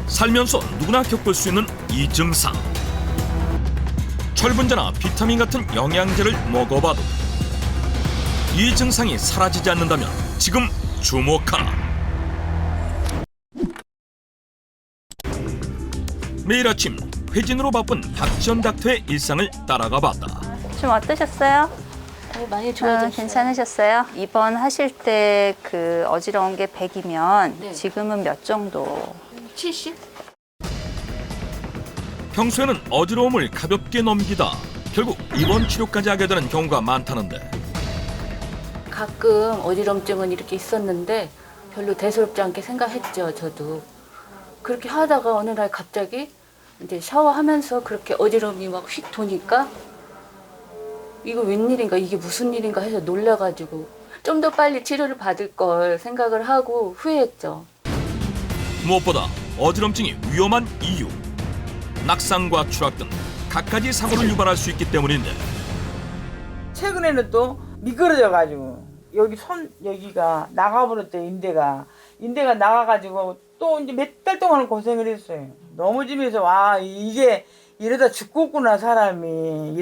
살면서 누구나 겪을 수 있는 이 증상. 철분제나 비타민 같은 영양제를 먹어봐도 이 증상이 사라지지 않는다면 지금 주목하라. 매일 아침 회진으로 바쁜 박지연 닥터의 일상을 따라가 봤다. 좀 어떠셨어요? 많이 좋아졌어요. 괜찮으셨어요? 입원하실 때 그 어지러운 게 100이면 네. 지금은 몇 정도? 70? 평소에는 어지러움을 가볍게 넘기다 결국 입원 치료까지 하게 되는 경우가 많다는데, 가끔 어지럼증은 이렇게 있었는데 별로 대수롭지 않게 생각했죠, 저도. 그렇게 하다가 어느 날 갑자기 이제 샤워하면서 그렇게 어지러움이 막 휙 도니까 이거 웬일인가, 이게 무슨 일인가 해서 놀라가지고 좀 더 빨리 치료를 받을 걸 생각을 하고 후회했죠. 무엇보다 어지럼증이 위험한 이유, 낙상과 추락 등 갖가지 사고를 유발할 수 있기 때문인데, 최근에는 또 미끄러져가지고 여기 여기가 나가버렸대. 인대가 나가가지고 또 이제 몇 달 동안 고생을 했어요. 넘어지면서 와, 이게 이러다 죽겠구나. 사람이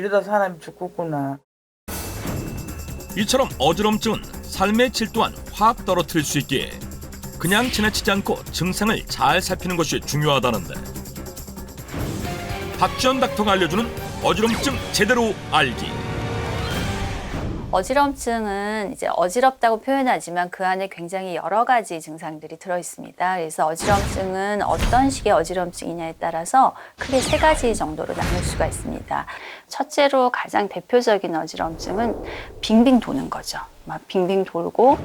죽겠구나. 이처럼 어지럼증은 삶의 질 또한 확 떨어뜨릴 수 있기에 그냥 지나치지 않고 증상을 잘 살피는 것이 중요하다는데, 박지연 닥터가 알려주는 어지럼증 제대로 알기. 어지럼증은 이제 어지럽다고 표현하지만 그 안에 굉장히 여러 가지 증상들이 들어 있습니다. 그래서 어지럼증은 어떤 식의 어지럼증이냐에 따라서 크게 3가지 정도로 나눌 수가 있습니다. 첫째로 가장 대표적인 어지럼증은 빙빙 도는 거죠. 막 빙빙 돌고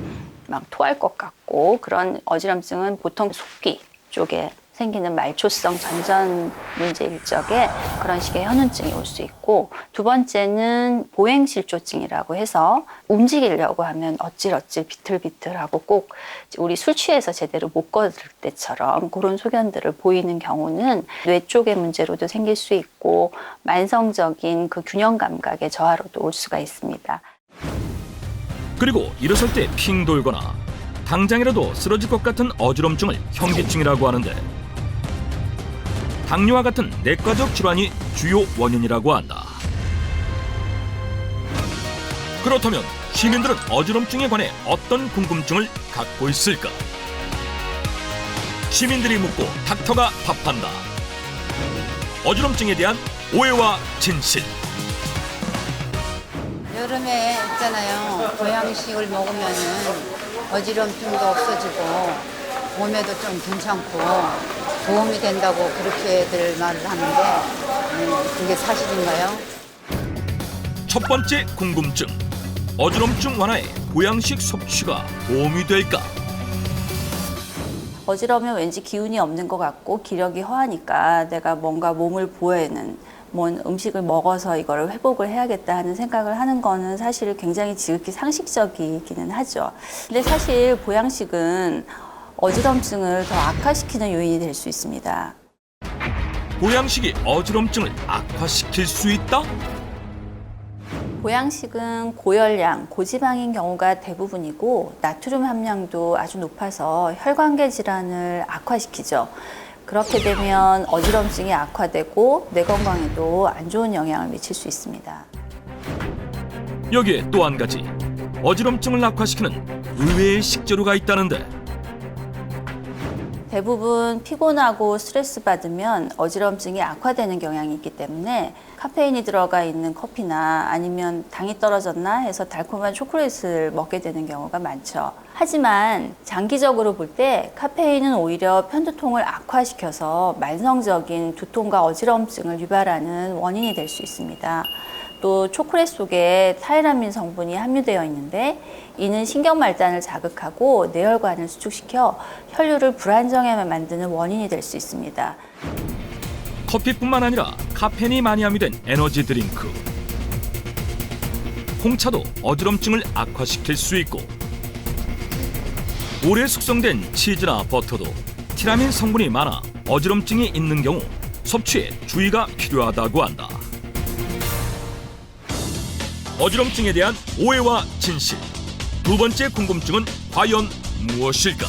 막 토할 것 같고, 그런 어지럼증은 보통 속귀 쪽에 생기는 말초성 전전 문제일 적에 그런 식의 현운증이 올 수 있고, 두 번째는 보행실조증이라고 해서 움직이려고 하면 어찔어찔 비틀비틀하고 꼭 우리 술 취해서 제대로 못 걸을 때처럼 그런 소견들을 보이는 경우는 뇌 쪽의 문제로도 생길 수 있고, 만성적인 그 균형 감각의 저하로도 올 수가 있습니다. 그리고 일어설 때 핑 돌거나 당장이라도 쓰러질 것 같은 어지럼증을 현기증이라고 하는데, 당뇨와 같은 내과적 질환이 주요 원인이라고 한다. 그렇다면 시민들은 어지럼증에 관해 어떤 궁금증을 갖고 있을까? 시민들이 묻고 닥터가 답한다. 어지럼증에 대한 오해와 진실. 여름에 있잖아요. 보양식을 먹으면은 어지럼증도 없어지고 몸에도 좀 괜찮고 도움이 된다고 그렇게들 말을 하는데 그게 사실인가요? 첫 번째 궁금증. 어지럼증 완화에 보양식 섭취가 도움이 될까? 어지러우면 왠지 기운이 없는 것 같고 기력이 허하니까 내가 뭔가 몸을 보호하는 음식을 먹어서 이거를 회복을 해야겠다 하는 생각을 하는 거는 사실 굉장히 지극히 상식적이기는 하죠. 근데 사실 보양식은 어지럼증을 더 악화시키는 요인이 될 수 있습니다. 보양식이 어지럼증을 악화시킬 수 있다? 보양식은 고열량, 고지방인 경우가 대부분이고 나트륨 함량도 아주 높아서 혈관계 질환을 악화시키죠. 그렇게 되면 어지럼증이 악화되고 뇌 건강에도 안 좋은 영향을 미칠 수 있습니다. 여기에 또 한 가지 어지럼증을 악화시키는 의외의 식재료가 있다는데, 대부분 피곤하고 스트레스 받으면 어지럼증이 악화되는 경향이 있기 때문에 카페인이 들어가 있는 커피나 아니면 당이 떨어졌나 해서 달콤한 초콜릿을 먹게 되는 경우가 많죠. 하지만 장기적으로 볼 때 카페인은 오히려 편두통을 악화시켜서 만성적인 두통과 어지럼증을 유발하는 원인이 될 수 있습니다. 또 초콜릿 속에 타이라민 성분이 함유되어 있는데 이는 신경말단을 자극하고 뇌혈관을 수축시켜 혈류를 불안정하게 만드는 원인이 될 수 있습니다. 커피뿐만 아니라 카페인이 많이 함유된 에너지 드링크, 홍차도 어지럼증을 악화시킬 수 있고, 오래 숙성된 치즈나 버터도 티라민 성분이 많아 어지럼증이 있는 경우 섭취에 주의가 필요하다고 한다. 어지럼증에 대한 오해와 진실. 두 번째 궁금증은 과연 무엇일까?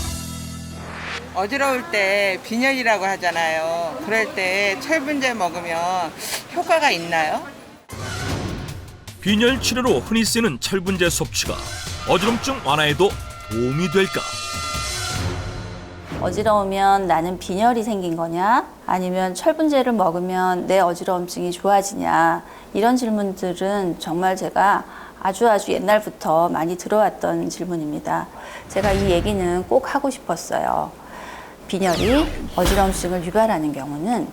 어지러울 때 빈혈이라고 하잖아요. 그럴 때 철분제 먹으면 효과가 있나요? 빈혈 치료로 흔히 쓰이는 철분제 섭취가 어지럼증 완화에도 도움이 될까? 어지러우면 나는 빈혈이 생긴 거냐? 아니면 철분제를 먹으면 내 어지러움증이 좋아지냐? 이런 질문들은 정말 제가 아주 옛날부터 많이 들어왔던 질문입니다. 제가 이 얘기는 꼭 하고 싶었어요. 빈혈이 어지러움증을 유발하는 경우는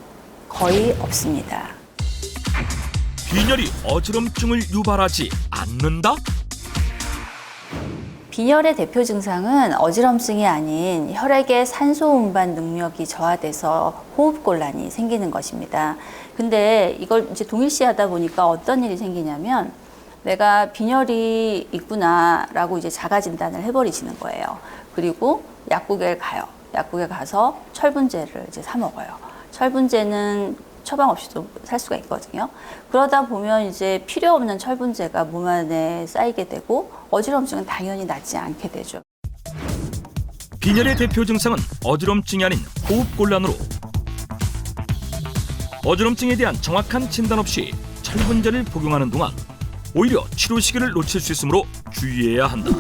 거의 없습니다. 빈혈이 어지럼증을 유발하지 않는다? 빈혈의 대표 증상은 어지럼증이 아닌 혈액의 산소 운반 능력이 저하돼서 호흡곤란이 생기는 것입니다. 근데 이걸 이제 동일시하다 보니까 어떤 일이 생기냐면 내가 빈혈이 있구나라고 이제 자가 진단을 해버리시는 거예요. 그리고 약국에 가요. 약국에 가서 철분제를 이제 사 먹어요. 철분제는 처방 없이도 살 수가 있거든요. 그러다 보면 이제 필요 없는 철분제가 몸 안에 쌓이게 되고 어지럼증은 당연히 낫지 않게 되죠. 빈혈의 대표 증상은 어지럼증이 아닌 호흡곤란으로 어지럼증에 대한 정확한 진단 없이 철분제를 복용하는 동안 오히려 치료 시기를 놓칠 수 있으므로 주의해야 한다.